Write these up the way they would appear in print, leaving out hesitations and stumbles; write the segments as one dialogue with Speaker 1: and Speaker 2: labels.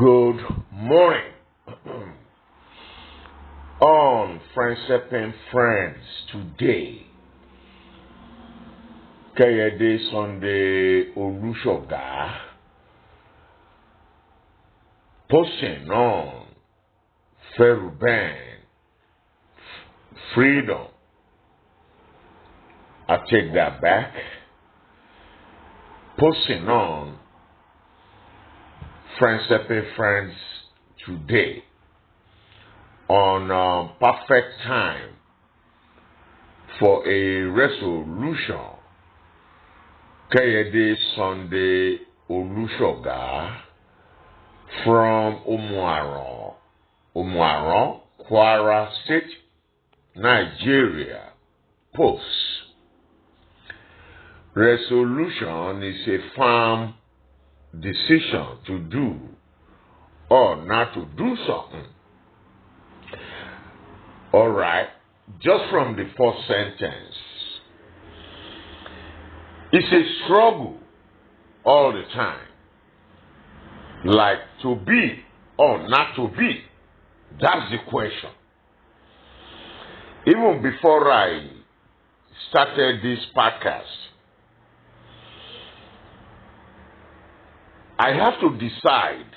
Speaker 1: Good morning. On Friendship and Friends today, Kayede Sunday Olushoga posting on Feruben Freedom. I take that back. Posting on Friendship and Friends today on perfect time for a resolution. Kayede Sunday Olushoga from Umuaron, Kwara State, Nigeria. Post. Resolution is a firm decision to do or not to do something. All right, just from the first sentence, it's a struggle all the time, like to be or not to be. That's the question. Even before I started this podcast, I have to decide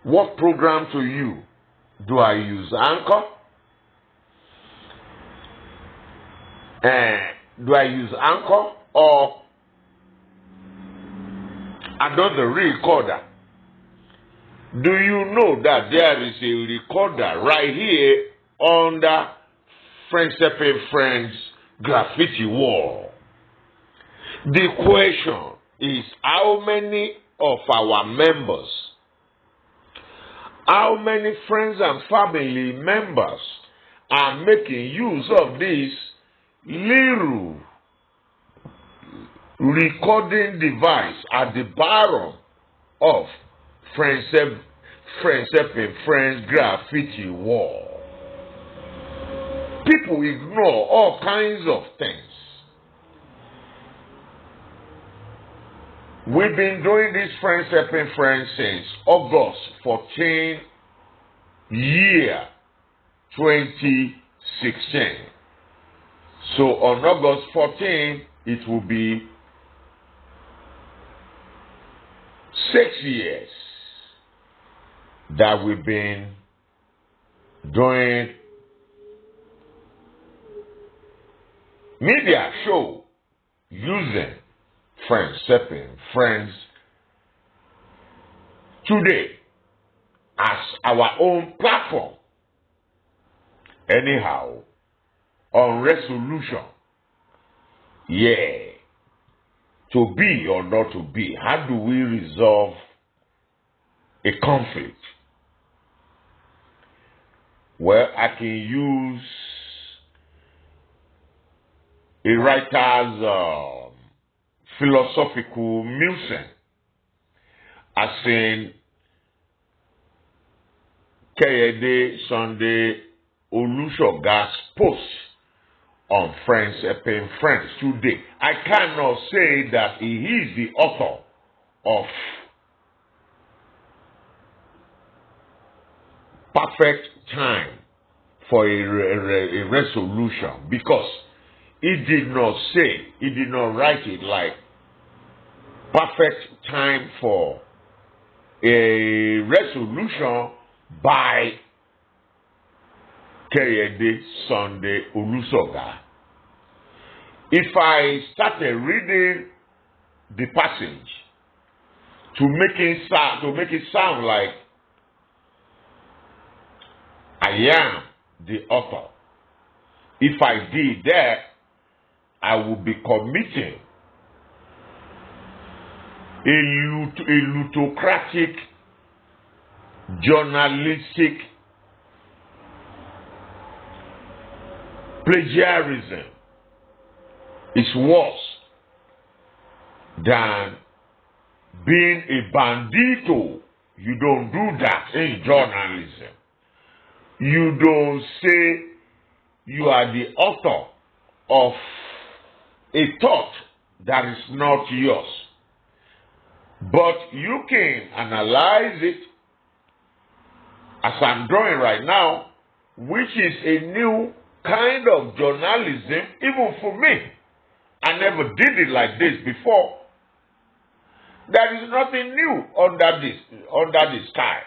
Speaker 1: what program to use. Do I use Anchor? Do I use Anchor or another recorder? Do you know that there is a recorder right here under Friendship and Friends graffiti wall? The question is, how many of our members, how many friends and family members are making use of this little recording device at the bottom of Friendship and Friends graffiti wall? People ignore all kinds of things. We've been doing this Friendship and Friends since August 14, year 2016. So on August 14, it will be 6 years that we've been doing media show using Friendship and Friends today as our own platform. Anyhow, on resolution, to be or not to be, how do we resolve a conflict? Well, I can use a writer's philosophical musing, as in Kayede Sunday Olushoga's post on Friendship and Friends today. I cannot say that he is the author of perfect time for a resolution, because he did not write it like perfect time for a resolution by Kayede Sunday Olushoga. If I started reading the passage to make it sound like I am the author, if I did that, I would be committing a plutocratic journalistic plagiarism. It's worse than being a bandito. You don't do that in journalism. You don't say you are the author of a thought that is not yours. But you can analyze it, as I'm drawing right now, which is a new kind of journalism, even for me. I never did it like this before. There is nothing new under the sky.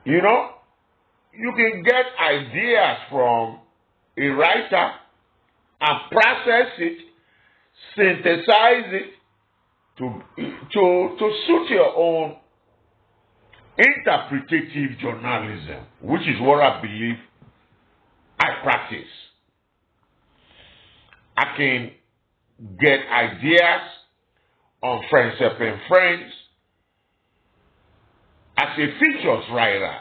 Speaker 1: You know, you can get ideas from a writer and process it, synthesize it to suit your own interpretative journalism, which is what I believe I practice. I can get ideas on Friends Helping Friends as a features writer,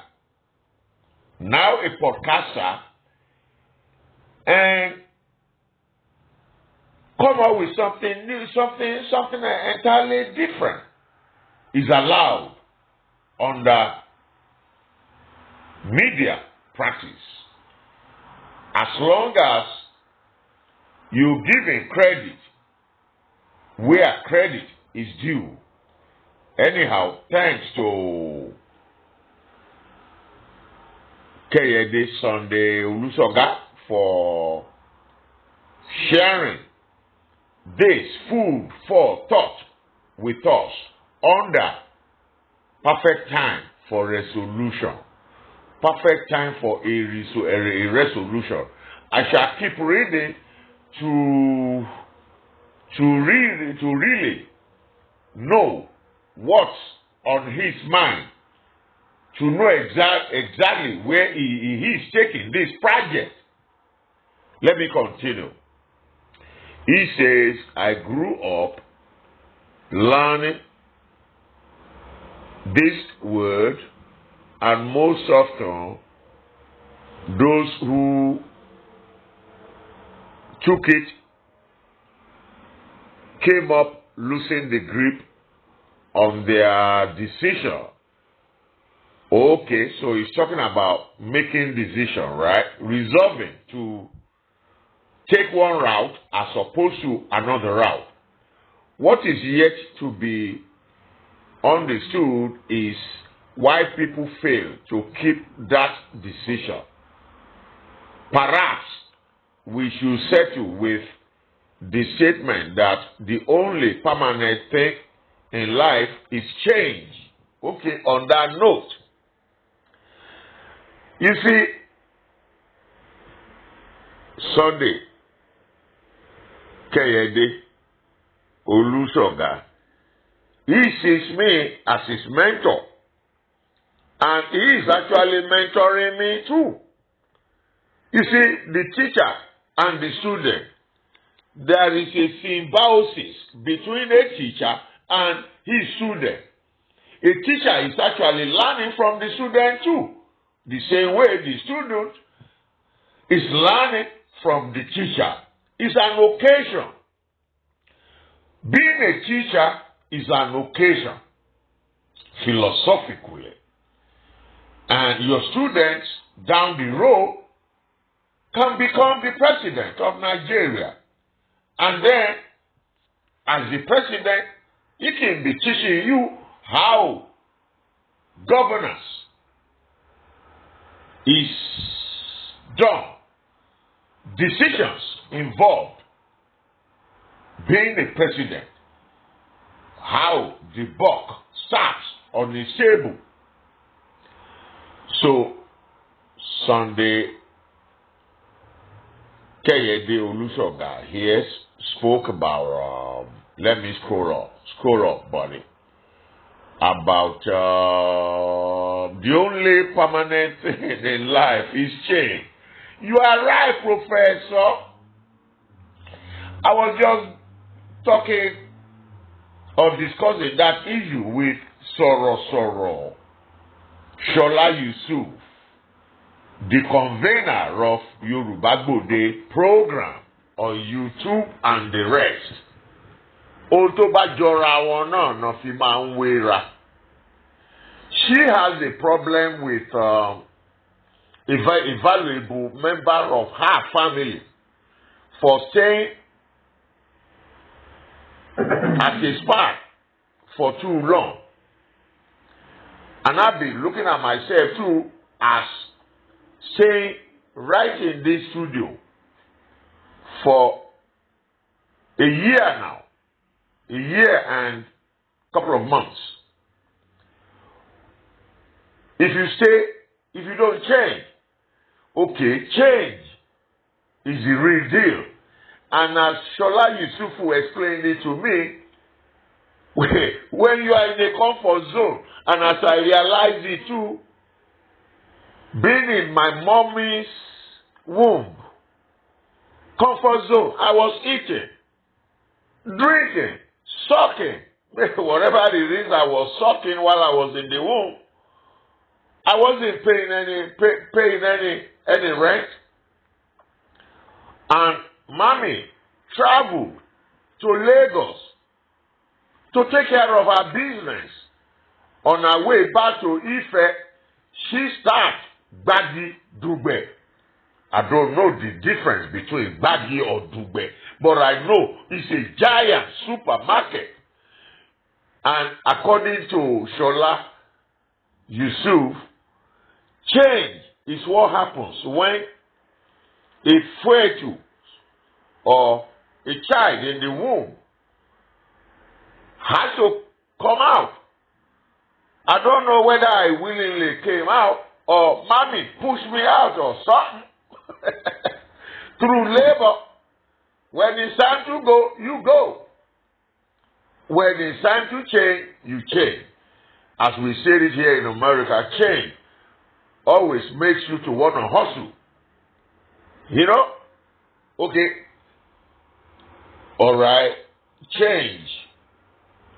Speaker 1: now a podcaster, and come up with something new, something entirely different is allowed under media practice, as long as you giving credit where credit is due. Anyhow, thanks to Kayede Sunday Olusoga for sharing this food for thought with us under perfect time for resolution. Perfect time for a resolution. I shall keep reading to really know what's on his mind, to know exactly where he is taking this project. Let me continue. He says, I grew up learning this word, and most often those who took it came up losing the grip on their decision. Okay, so he's talking about making decision, right? Resolving to take one route as opposed to another route. What is yet to be understood is why people fail to keep that decision. Perhaps we should settle with the statement that the only permanent thing in life is change. Okay, on that note, you see, Sunday, Kayede Olusoga, he sees me as his mentor, and he is actually mentoring me too. You see, the teacher and the student, there is a symbiosis between a teacher and his student. A teacher is actually learning from the student too, the same way the student is learning from the teacher. It's an occasion. Being a teacher is an occasion, philosophically. And your students down the road can become the president of Nigeria. And then, as the president, he can be teaching you how governance is done, decisions involved, being a president, how the buck starts on the table. So, Sunday, Kayede Olusoga here spoke about, let me scroll up, buddy, about the only permanent thing in life is change. You are right, Professor. I was just talking or discussing that issue with Soro Shola Yusuf, the convener of Yoruba Gbode program on YouTube and the rest. Ohun tó bá jọra wọn náà ná fi máa ń wéra. She has a problem with a valuable member of her family for staying at a spot for too long. And I've been looking at myself too as saying, right in this studio for a year now, a year and a couple of months. If you stay, if you don't change, okay, change is the real deal. And as Shola Yusufu explained it to me, when you are in a comfort zone, and as I realized it too, being in my mommy's womb, comfort zone, I was eating, drinking, sucking, whatever it is I was sucking while I was in the womb. I wasn't paying any rent. And mommy traveled to Lagos to take care of her business. On her way back to Ife, she started Gbagi Dugbe. I don't know the difference between Gbagi or Dugbe, but I know it's a giant supermarket. And according to Shola Yusuf, change is what happens when a fetus or a child in the womb has to come out. I don't know whether I willingly came out or mommy pushed me out or something. Through labor. When it's time to go, you go. When it's time to change, you change. As we say it here in America, change always makes you to want to hustle. You know? Okay. All right. Change.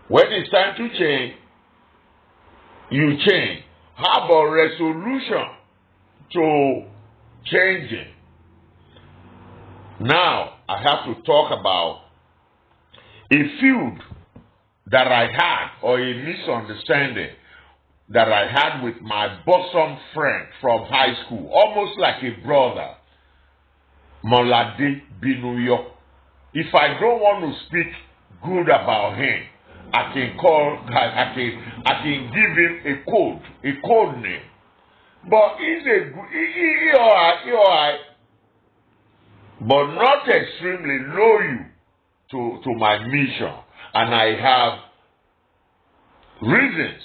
Speaker 1: When it's time to change, you change. Have a resolution to changing. Now, I have to talk about a feud that I had, or a misunderstanding that I had with my bosom friend from high school, almost like a brother, Molade Binuyo. If I don't want to speak good about him, I can give him a code name. But he alright, but not extremely loyal to my mission. And I have reasons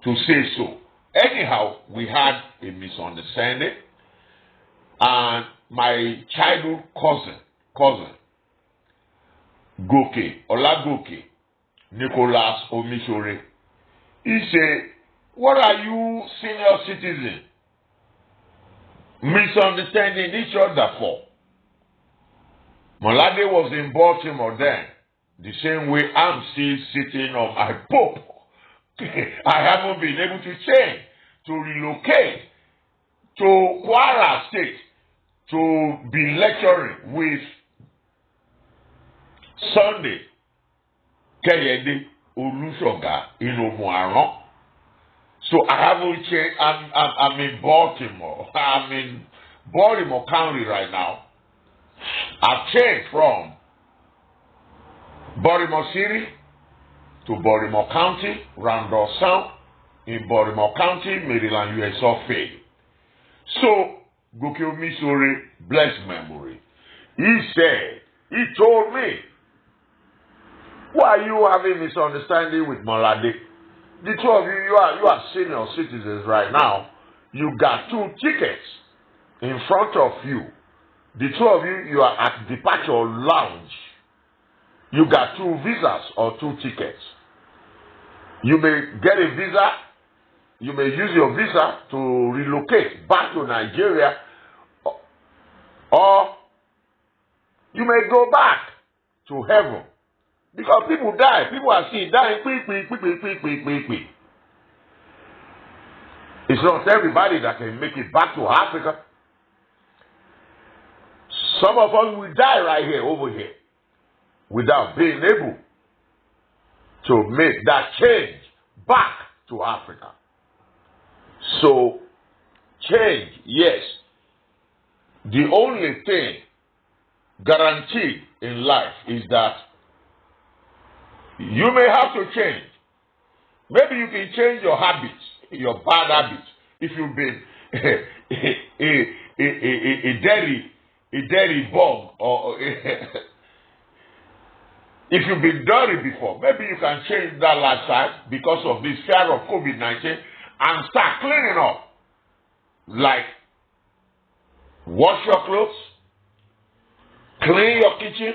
Speaker 1: to say so. Anyhow, we had a misunderstanding, and my childhood cousin, Olagoke, Nicholas Omishore, he said, "What are you senior citizens misunderstanding each other for?" Molade was in Baltimore then, the same way I'm still sitting on my pope. I haven't been able to change, to relocate to Kwara State to be lecturing with Sunday Keyede Olusoga in Omuaran. So I haven't changed. I'm in Baltimore. I'm in Baltimore County right now. I've changed from Baltimore City to Baltimore County, Randolph Sound, in Baltimore County, Maryland, US of A. So, Goke Omisore, blessed memory, he told me, why are you having misunderstanding with Molade? The two of you are senior citizens right now. You got 2 tickets in front of you. The two of you are at departure lounge. You got 2 visas or 2 tickets. You may get a visa. You may use your visa to relocate back to Nigeria, or you may go back to heaven. Because people die. People are seen dying quick. It's not everybody that can make it back to Africa. Some of us will die right here, over here, without being able to make that change back to Africa. So, change, yes. The only thing guaranteed in life is that you may have to change, Maybe you can change your habits, your bad habits. If you've been a dairy bug, or if you've been dirty before, maybe you can change that lifestyle because of this fear of COVID-19 and start cleaning up. Like, wash your clothes, clean your kitchen,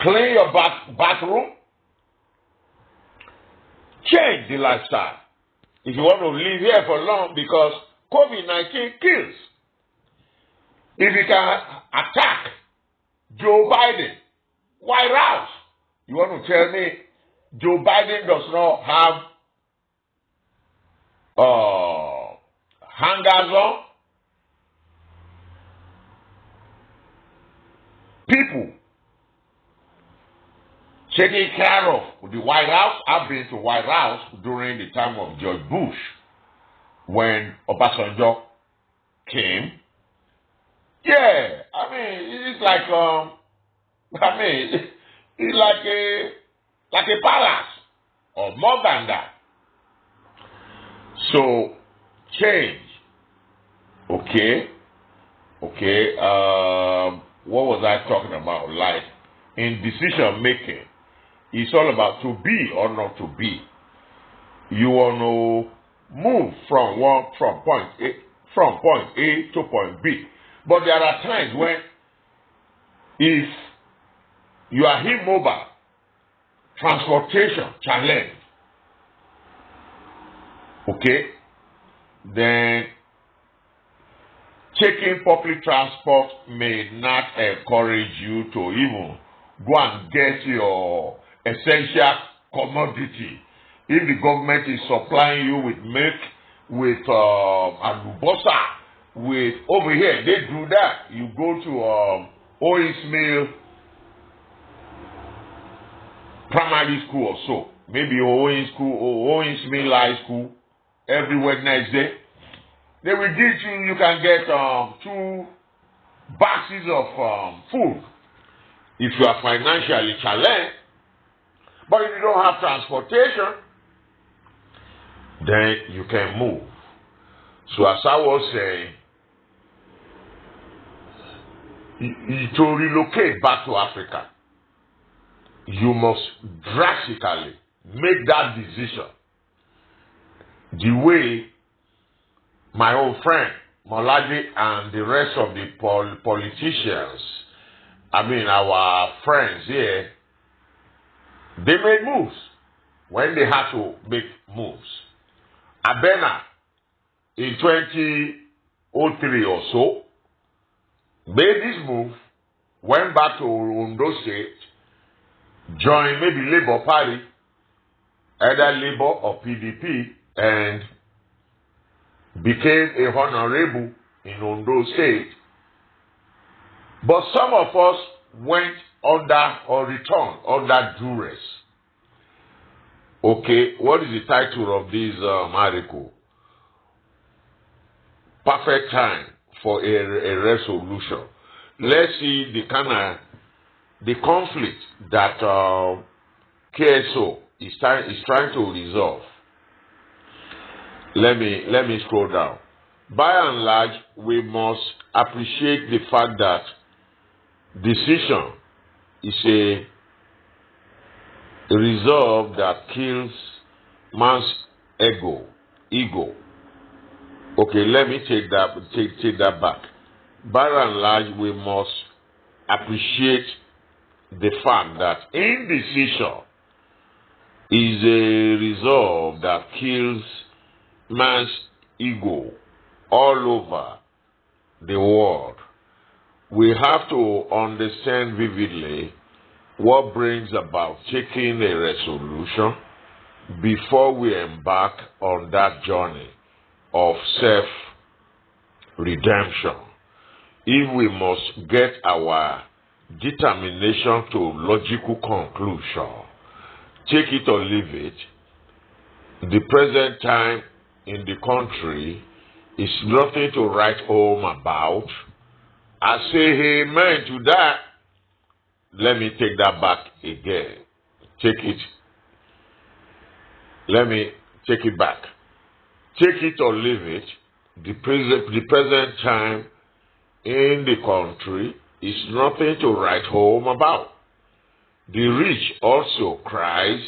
Speaker 1: clean your bathroom, change the lifestyle. If you want to live here for long, because COVID-19 kills. If you can attack Joe Biden, White House, you want to tell me Joe Biden does not have hangers on? People taking care of the White House. I've been to White House during the time of George Bush when Obasanjo came. Yeah, I mean, it's like it's like a palace or more than that. So change. Okay. What was I talking about? Like, in decision making, it's all about to be or not to be. You want to move from point A to point B. But there are times when, if you are immobile, transportation challenge, okay, then taking public transport may not encourage you to even go and get your essential commodity. If the government is supplying you with milk, with alubosa, with over here, they do that. You go to Owens Mill Primary School or so, maybe Owens Mill High School, every Wednesday. They will give you can get 2 boxes of food if you are financially challenged. But if you don't have transportation, then you can move. So as I was saying, to relocate back to Africa, you must drastically make that decision. The way my old friend Molaji and the rest of the politicians, our friends here, they made moves when they had to make moves. Abena in 2003 or so made this move, went back to Ondo State, joined maybe Labour Party, either Labour or PDP, and became a honorable in Ondo State. But some of us went under or returned under duress. Okay, what is the title of this article? Perfect time for a resolution. Let's see the conflict that KSO is trying to resolve. Let me scroll down. By and large, we must appreciate the fact that decision is a resolve that kills man's ego. Okay, let me take that back. By and large, we must appreciate the fact that indecision is a resolve that kills man's ego all over the world. We have to understand vividly what brings about taking a resolution before we embark on that journey of self-redemption. If we must get our determination to logical conclusion, take it or leave it, the present time in the country is nothing to write home about. I say amen to that. Let me take that back again. Take it. let me take it back. Take it or leave it, the present time in the country is nothing to write home about. The rich also cries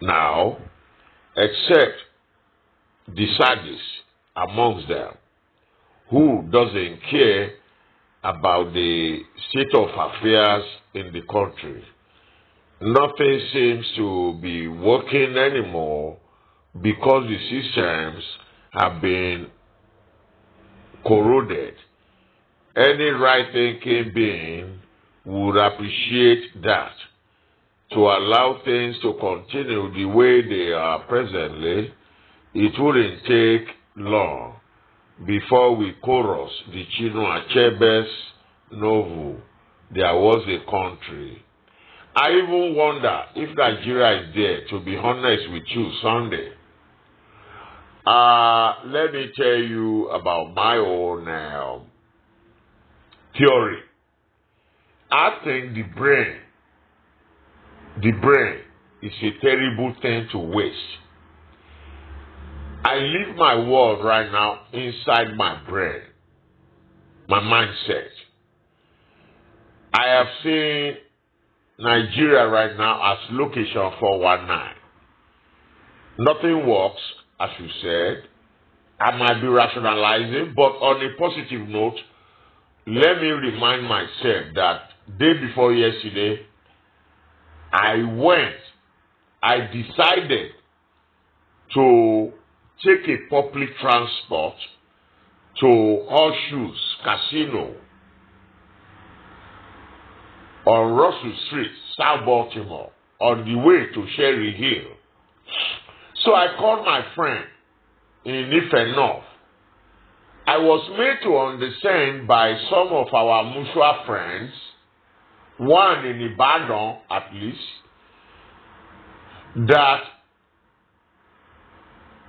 Speaker 1: now, except the sadist amongst them, who doesn't care about the state of affairs in the country. Nothing seems to be working anymore because the systems have been corroded. Any right-thinking being would appreciate that. To allow things to continue the way they are presently, it wouldn't take long before we chorus the Chinua Achebe's novel, There Was a Country. I even wonder if Nigeria is there, to be honest with you, Sunday. Let me tell you about my own theory. I think the brain is a terrible thing to waste. I live my world right now inside my brain, my mindset. I have seen Nigeria right now as location 419. Nothing works, as you said. I might be rationalizing, but on a positive note, let me remind myself that day before yesterday, I decided to take a public transport to Horseshoes Casino on Russell Street, South Baltimore, on the way to Cherry Hill. So I called my friend in Ife North. I was made to understand by some of our mutual friends, one in Ibadan at least, that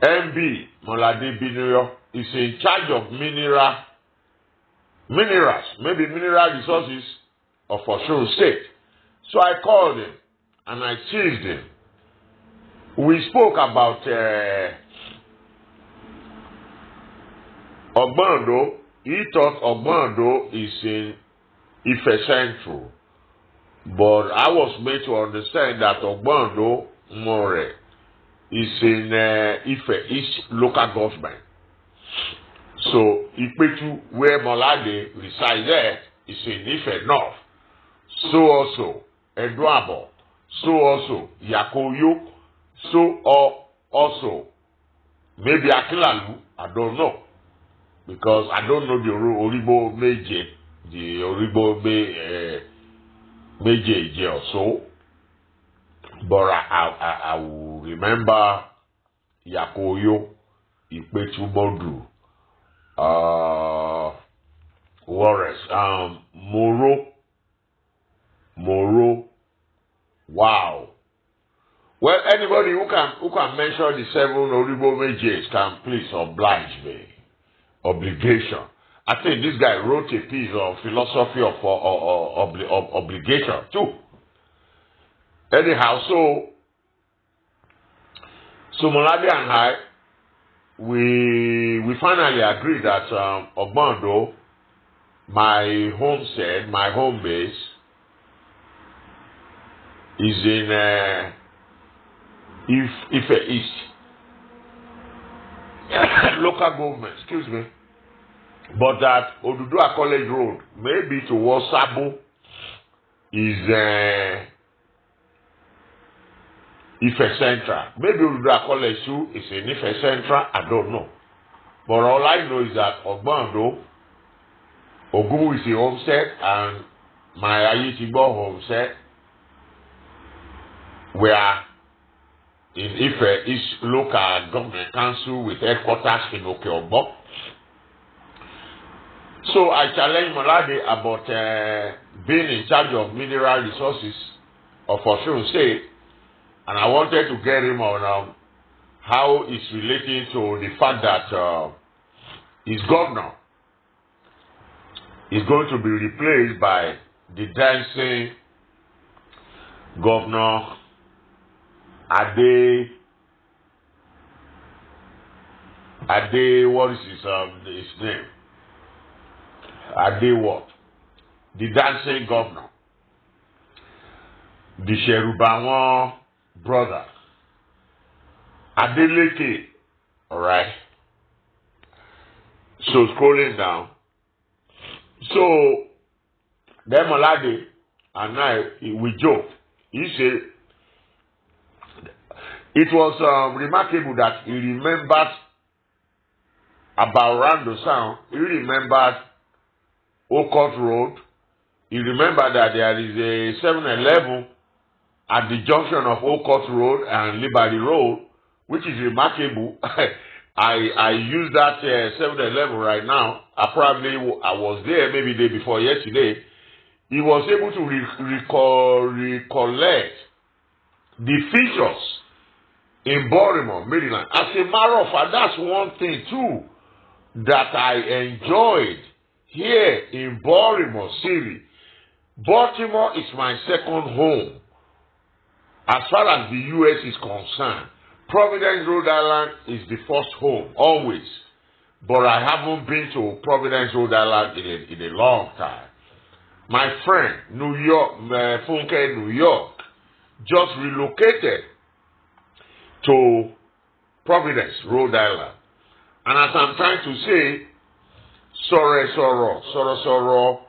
Speaker 1: MB Molade Binoyo is in charge of minerals, maybe mineral resources of Osun State. So I called him and I teased him. We spoke about Ogbando. He thought Ogbando is in Ife Central. But I was made to understand that Ogbando More is in Ife East local government. So Ipetu, where Molade resides there, is in Ife North. So also Eduabo. So also Yakoyo. So also maybe Akilalu. I don't know. Because I don't know the Oribo Meje, the Oribo Meje or so. But I will remember Yakoyo, Ipetu Bodu, Warres, Moro, wow. Well, anybody who can mention the 7 Oribo Mejes can please oblige me. Obligation. I think this guy wrote a piece of philosophy of obligation too. Anyhow, so Molade and I, we finally agreed that Ogbando, my homestead, my home base, is in Ife East. Local government, excuse me, but that Odudua College Road, maybe towards Sabo, is Ife Central. Maybe Odudua College too is in Ife Central, I don't know. But all I know is that Ogbando, Ogumu is a homestead, and my Ayetigbo homestead were in Ife East Local Government Council with headquarters in Okeobo. So I challenged Molade about being in charge of mineral resources of Osun State, and I wanted to get him on how it's relating to the fact that his governor is going to be replaced by the dancing governor Ade Ade, what is his name? Ade what? The dancing governor. The Sherubawan brother. Adeleke. Alright. So scrolling down. So then Malade and I we joked. He said it was remarkable that he remembered about Rando Sound. He remembered Okot Road. He remembered that there is a 7-Eleven at the junction of Okot Road and Liberty Road, which is remarkable. I use that 7-Eleven right now. I was there maybe the day before yesterday. He was able to recollect the features in Baltimore, Maryland. As a matter of fact, that's one thing too that I enjoyed here in Baltimore City. Baltimore is my second home as far as the U.S. is concerned. Providence, Rhode Island is the first home, always. But I haven't been to Providence, Rhode Island in a long time. My friend, New York, Funke, New York, just relocated to Providence, Rhode Island. And as I'm trying to say, Soro,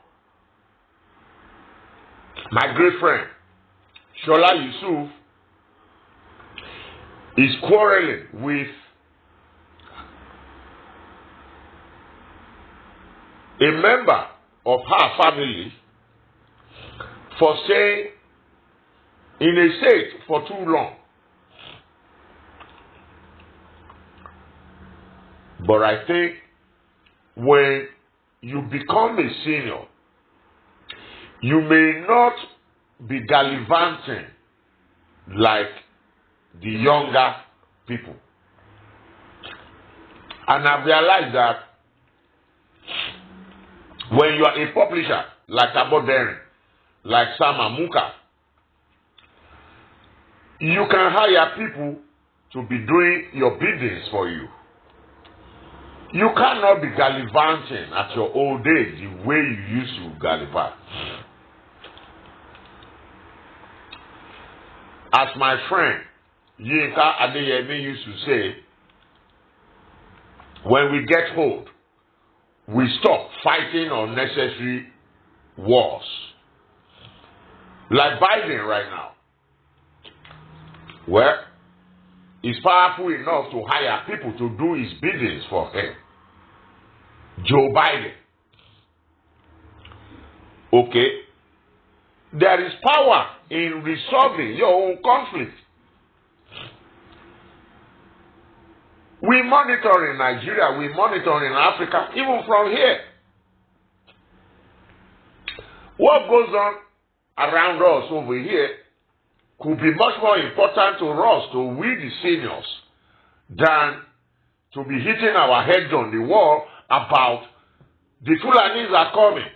Speaker 1: my great friend, Shola Yusuf, is quarreling with a member of her family for staying in a state for too long. But I think when you become a senior, you may not be gallivanting like the younger people. And I've realized that when you are a publisher like Abodere, like Sam Amuka, you can hire people to be doing your biddings for you. You cannot be gallivanting at your old age the way you used to gallivant. As my friend Yinka Adeyemi used to say, when we get old, we stop fighting unnecessary wars. Like Biden right now. Well, he's powerful enough to hire people to do his biddings for him. Joe Biden. Okay. There is power in resolving your own conflict. We monitor in Nigeria, we monitor in Africa, even from here. What goes on around us over here could be much more important to us, to we the seniors, than to be hitting our heads on the wall about the Fulanis are coming.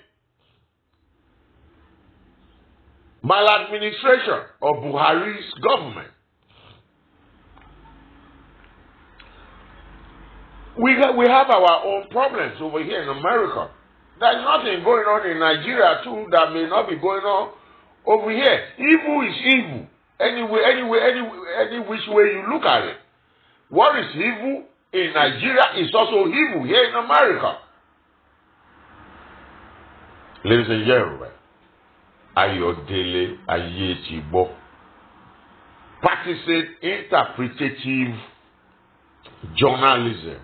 Speaker 1: Maladministration of Buhari's government. We have our own problems over here in America. There's nothing going on in Nigeria too that may not be going on over here. Evil is evil. Any which way you look at it. What is evil in Nigeria is also evil here in America. Ladies and gentlemen, Ayodele Ayetigbo, practicing interpretative journalism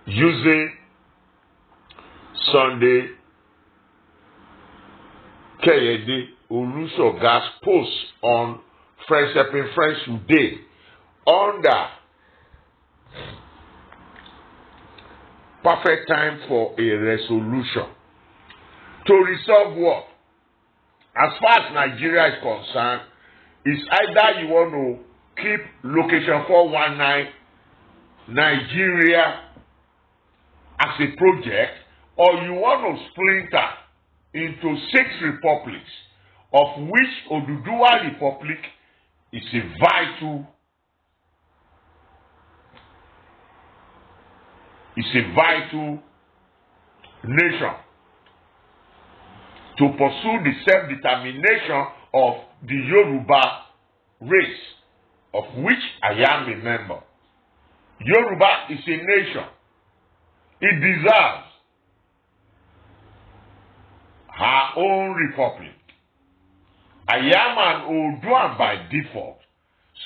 Speaker 1: using Sunday Keyede Olusoga's post on Friends Helping Friends today under perfect time for a resolution to resolve what? As far as Nigeria is concerned, it's either you want to keep location 419 Nigeria as a project, or you want to splinter into 6 republics, of which Oduduwa Republic is a vital is a vital nation to pursue the self-determination of the Yoruba race, of which I am a member. Yoruba is a nation. It deserves her own republic. I am an Oduan by default,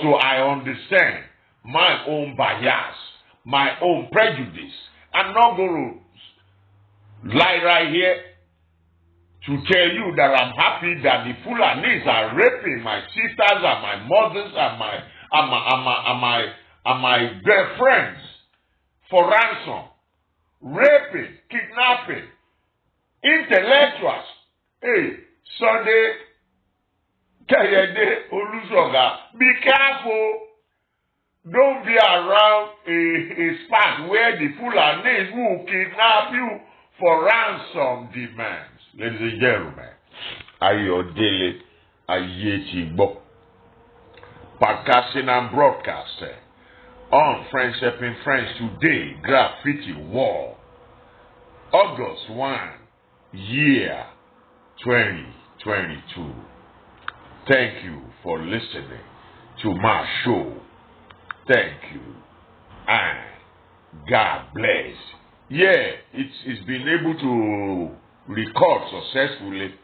Speaker 1: so I understand my own bias, my own prejudice. I'm not going to lie right here to tell you that I'm happy that the Fulanis are raping my sisters and my mothers and my girlfriends for ransom, raping, kidnapping, intellectuals. Hey, Sunday, Ayodele Olusoga, be careful. Don't be around a spot where the Fulanis will kidnap you for ransom demands. Ladies and gentlemen, Ayodele Ayetigbo, podcasting and broadcasting on Friends Helping Friends Today, Graffiti Wall, August 1, year 2022. Thank you for listening to my show. Thank you. And God bless. Yeah, it's been able to record successfully.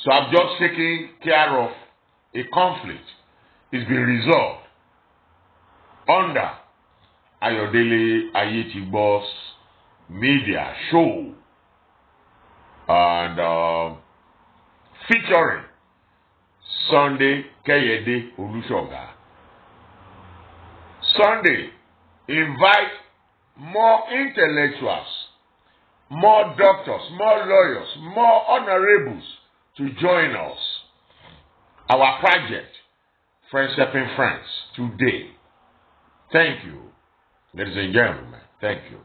Speaker 1: So I'm just taking care of a conflict. It's been resolved under Ayodele Ayetigbo's media show and featuring Sunday Ayodele Olusoga. Sunday, invite more intellectuals, more doctors, more lawyers, more honorables to join us. Our project, Friends Helping Friends, today. Thank you, ladies and gentlemen. Thank you.